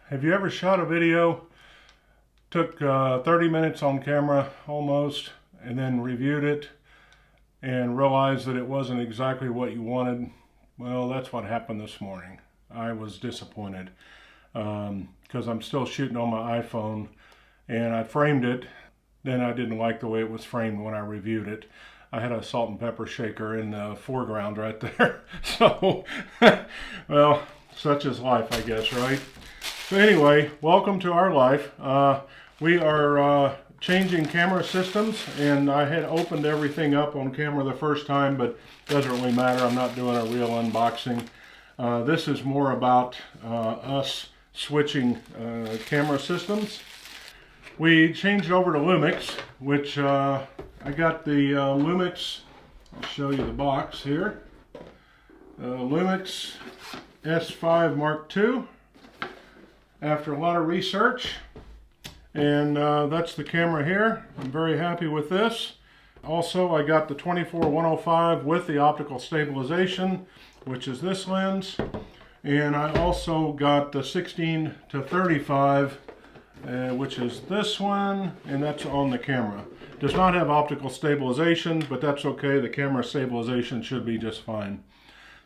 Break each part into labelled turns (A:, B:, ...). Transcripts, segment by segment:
A: Have you ever shot a video, took 30 minutes on camera almost, and then reviewed it and realized that it wasn't exactly what you wanted? Well, that's what happened this morning. I was disappointed because I'm still shooting on my iPhone, and I framed it. Then I didn't like the way it was framed when I reviewed it. I had a salt and pepper shaker in the foreground right there. So, well, such is life, I guess, right? So anyway, welcome to our life. We are changing camera systems, and I had opened everything up on camera the first time, but it doesn't really matter. I'm not doing a real unboxing. This is more about us switching camera systems. We changed over to Lumix, which I got the Lumix, I'll show you the box here. Lumix S5 Mark II. After a lot of research, and that's the camera here. I'm very happy with this. Also, I got the 24-105 with the optical stabilization, which is this lens, and I also got the 16-35, which is this one, and that's on the camera. Does not have optical stabilization, but that's okay. The camera stabilization should be just fine.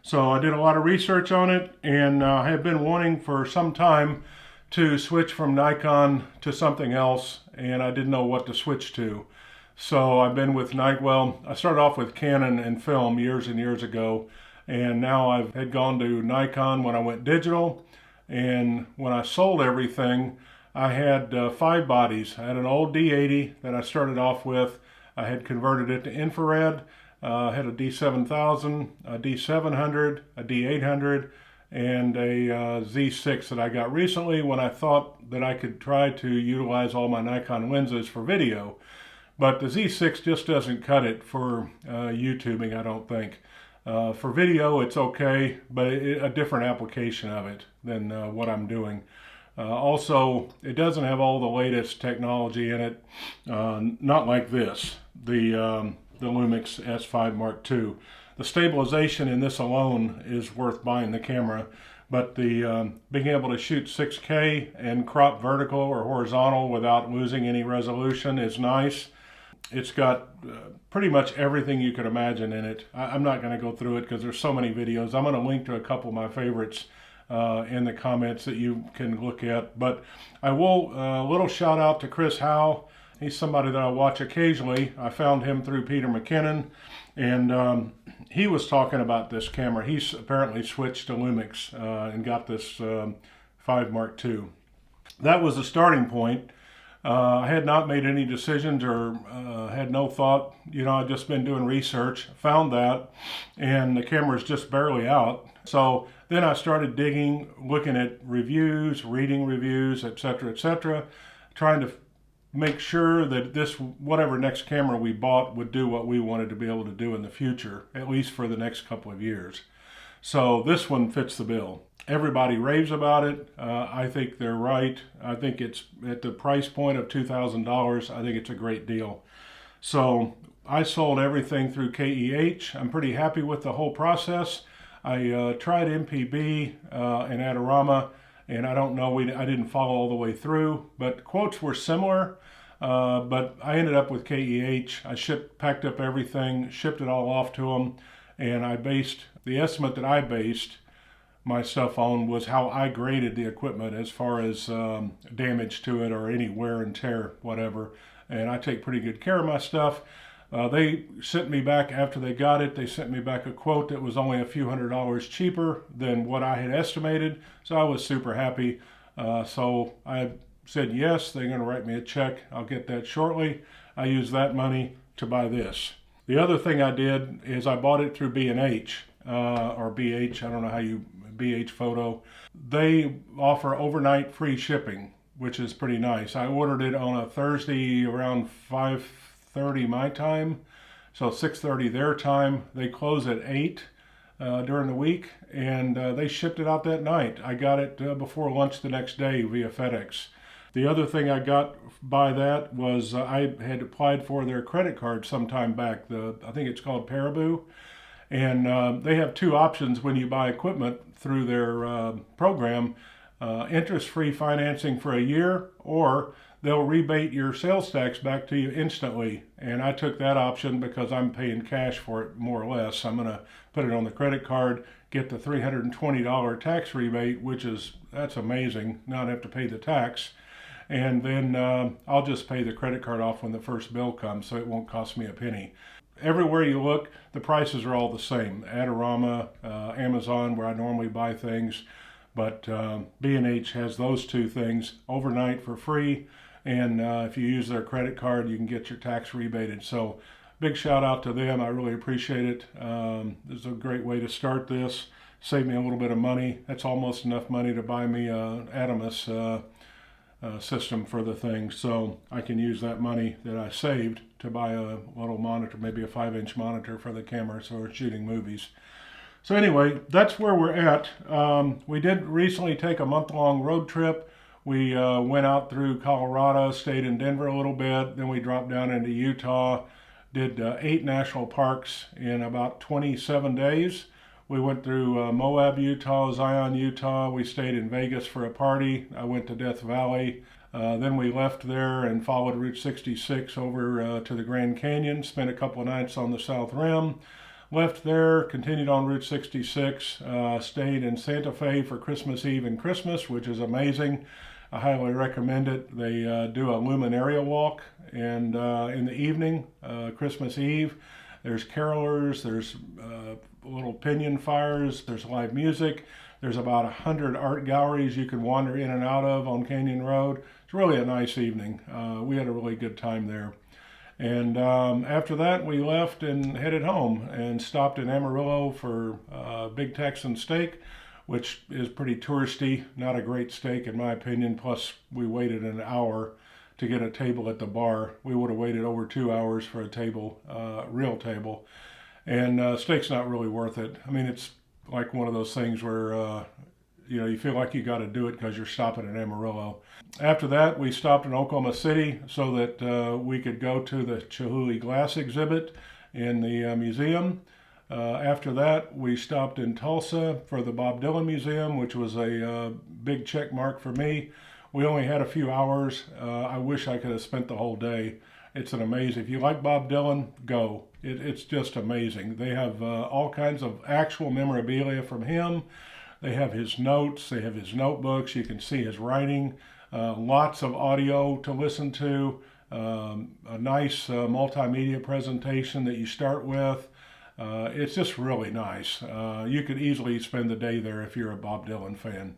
A: So I did a lot of research on it, and I have been wanting for some time to switch from Nikon to something else, and I didn't know what to switch to. So I've been with Nikon. Well, I started off with Canon and film years and years ago, and now I've had gone to Nikon when I went digital. And when I sold everything, I had 5 bodies. I had an old D80 that I started off with. I had converted it to infrared. I had a D7000, a D700, a D800, and a Z6 that I got recently when I thought that I could try to utilize all my Nikon lenses for video. But the Z6 just doesn't cut it for YouTubing, I don't think. For video, it's okay, but a different application of it than what I'm doing. Also, it doesn't have all the latest technology in it, not like this, the Lumix S5 Mark II. The stabilization in this alone is worth buying the camera, but the being able to shoot 6K and crop vertical or horizontal without losing any resolution is nice. It's got pretty much everything you could imagine in it. I'm not going to go through it because there's so many videos. I'm going to link to a couple of my favorites in the comments that you can look at. But I will, a little shout out to Chris Howe. He's somebody that I watch occasionally. I found him through Peter McKinnon, and he was talking about this camera. He's apparently switched to Lumix and got this 5 Mark II. That was the starting point. I had not made any decisions or had no thought. You know, I'd just been doing research, found that, and the camera's just barely out. So then I started digging, looking at reviews, reading reviews, etc., trying to make sure that this, whatever next camera we bought, would do what we wanted to be able to do in the future, at least for the next couple of years. So this one fits the bill. Everybody raves about it. I think they're right. I think it's at the price point of $2,000. I think it's a great deal. So I sold everything through KEH. I'm pretty happy with the whole process. I tried MPB and Adorama, and I don't know, I didn't follow all the way through, but quotes were similar, but I ended up with KEH. I packed up everything, shipped it all off to them, and the estimate that I based my stuff on was how I graded the equipment as far as damage to it or any wear and tear, whatever. And I take pretty good care of my stuff. They sent me back, after they got it, they sent me back a quote that was only a few $100s cheaper than what I had estimated. So I was super happy. So I said yes, they're going to write me a check. I'll get that shortly. I used that money to buy this. The other thing I did is I bought it through B&H or BH, I don't know how you, BH Photo. They offer overnight free shipping, which is pretty nice. I ordered it on a Thursday around 5:30 my time, so 6:30 their time. They close at 8 during the week, and they shipped it out that night. I got it before lunch the next day via FedEx. The other thing I got by that was I had applied for their credit card sometime back. I think it's called Paraboo, and they have 2 options when you buy equipment through their program. interest-free financing for a year, or they'll rebate your sales tax back to you instantly. And I took that option because I'm paying cash for it more or less. I'm going to put it on the credit card, get the $320 tax rebate, that's amazing, not have to pay the tax. And then I'll just pay the credit card off when the first bill comes, so it won't cost me a penny. Everywhere you look, the prices are all the same. Adorama, Amazon, where I normally buy things, but B&H has those two things overnight for free, and if you use their credit card, you can get your tax rebated. So big shout out to them. I really appreciate it. This is a great way to start this. Save me a little bit of money. That's almost enough money to buy me an Adamus system for the thing, so I can use that money that I saved to buy a little monitor, maybe a 5-inch monitor for the camera, so we're shooting movies. So anyway, that's where we're at. We did recently take a month-long road trip. We went out through Colorado, stayed in Denver a little bit, then we dropped down into Utah, did 8 national parks in about 27 days. We went through Moab, Utah, Zion, Utah. We stayed in Vegas for a party. I went to Death Valley. Then we left there and followed Route 66 over to the Grand Canyon, spent a couple of nights on the South Rim. Left there, continued on Route 66, stayed in Santa Fe for Christmas Eve and Christmas, which is amazing. I highly recommend it. They do a luminaria walk, and in the evening, Christmas Eve, there's carolers, there's little pinion fires, there's live music. There's about 100 art galleries you can wander in and out of on Canyon Road. It's really a nice evening. We had a really good time there. And after that, we left and headed home and stopped in Amarillo for Big Texan Steak, which is pretty touristy, not a great steak in my opinion. Plus, we waited an hour to get a table at the bar. We would have waited over 2 hours for a table, real table. And steak's not really worth it. I mean, it's like one of those things where you feel like you got to do it because you're stopping in Amarillo. After that, we stopped in Oklahoma City so that we could go to the Chihuly glass exhibit in the museum. After that, we stopped in Tulsa for the Bob Dylan Museum, which was a big check mark for me. We only had a few hours. I wish I could have spent the whole day. It's an amazing, if you like Bob Dylan, go. It's just amazing. They have all kinds of actual memorabilia from him. They have his notes, they have his notebooks, you can see his writing, lots of audio to listen to, a nice multimedia presentation that you start with. It's just really nice. You could easily spend the day there if you're a Bob Dylan fan.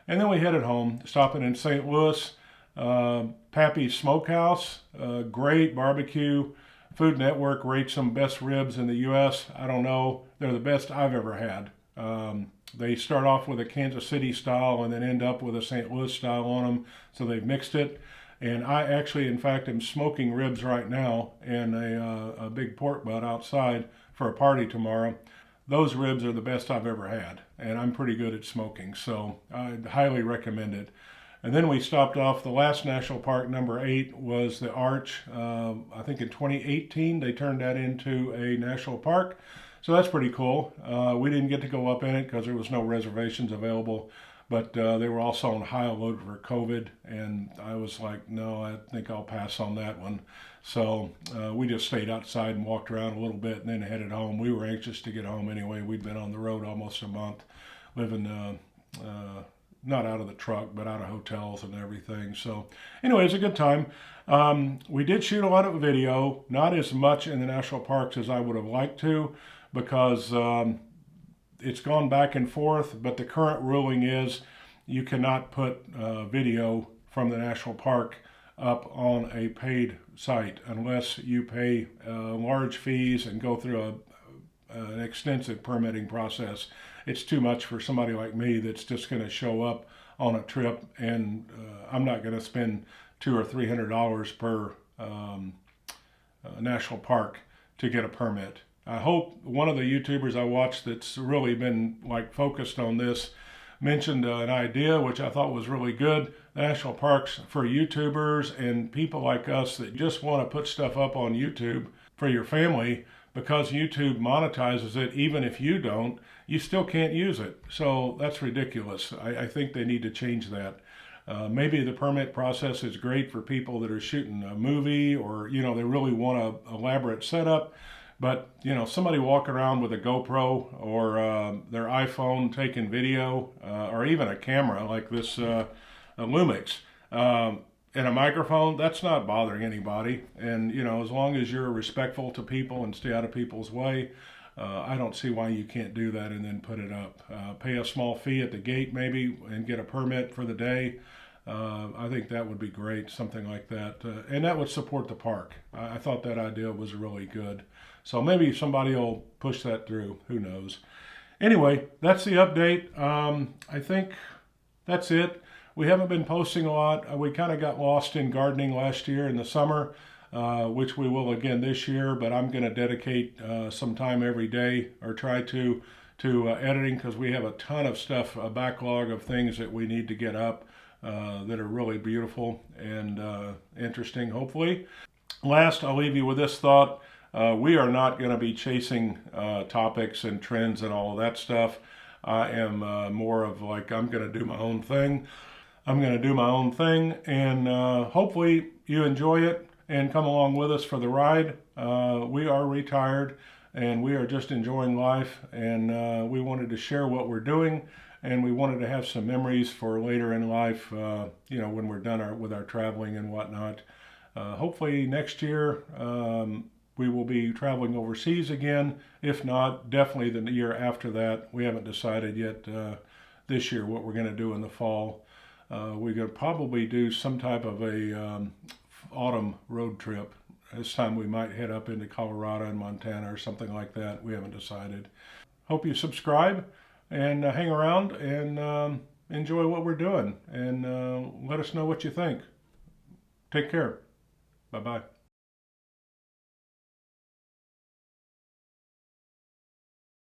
A: And then we headed home, stopping in St. Louis, Pappy's Smokehouse, great barbecue. Food Network rates them best ribs in the U.S. I don't know, they're the best I've ever had. They start off with a Kansas City style and then end up with a St. Louis style on them, so they've mixed it. And I actually, in fact, am smoking ribs right now and a big pork butt outside for a party tomorrow. Those ribs are the best I've ever had, and I'm pretty good at smoking, so I highly recommend it. And then we stopped off, the last national park, number 8, was the Arch. I think in 2018 they turned that into a national park, so that's pretty cool. We didn't get to go up in it because there was no reservations available, but they were also on high alert for COVID, and I was like, no, I think I'll pass on that one. So we just stayed outside and walked around a little bit and then headed home. We were anxious to get home anyway. We'd been on the road almost a month, living not out of the truck, but out of hotels and everything. So anyway, it's a good time. We did shoot a lot of video, not as much in the national parks as I would have liked to, because it's gone back and forth, but the current ruling is you cannot put video from the national park up on a paid site unless you pay large fees and go through an extensive permitting process. It's too much for somebody like me that's just going to show up on a trip, and I'm not going to spend $200 or $300 per national park to get a permit. I hope one of the YouTubers I watched that's really been like focused on this mentioned an idea which I thought was really good. National parks for YouTubers and people like us that just want to put stuff up on YouTube for your family, because YouTube monetizes it, even if you don't, you still can't use it. So that's ridiculous. I think they need to change that. Maybe the permit process is great for people that are shooting a movie, or they really want an elaborate setup. But somebody walking around with a GoPro or their iPhone taking video, or even a camera like this a Lumix, and a microphone, that's not bothering anybody. And as long as you're respectful to people and stay out of people's way, I don't see why you can't do that and then put it up. Pay a small fee at the gate maybe and get a permit for the day. I think that would be great, something like that. And that would support the park. I thought that idea was really good. So maybe somebody will push that through. Who knows? Anyway, that's the update. I think that's it. We haven't been posting a lot. We kind of got lost in gardening last year in the summer, which we will again this year, but I'm going to dedicate some time every day, or try to editing, because we have a ton of stuff, a backlog of things that we need to get up that are really beautiful and interesting, hopefully. Last, I'll leave you with this thought. We are not going to be chasing topics and trends and all of that stuff. I am more of like, I'm going to do my own thing. I'm going to do my own thing, and hopefully you enjoy it and come along with us for the ride. We are retired and we are just enjoying life, and we wanted to share what we're doing, and we wanted to have some memories for later in life, when we're done with our traveling and whatnot. Hopefully next year we will be traveling overseas again. If not, definitely the year after that. We haven't decided yet this year what we're going to do in the fall. We're going to probably do some type of a autumn road trip. This time we might head up into Colorado and Montana or something like that. We haven't decided. Hope you subscribe and hang around and enjoy what we're doing, and let us know what you think. Take care. Bye-bye.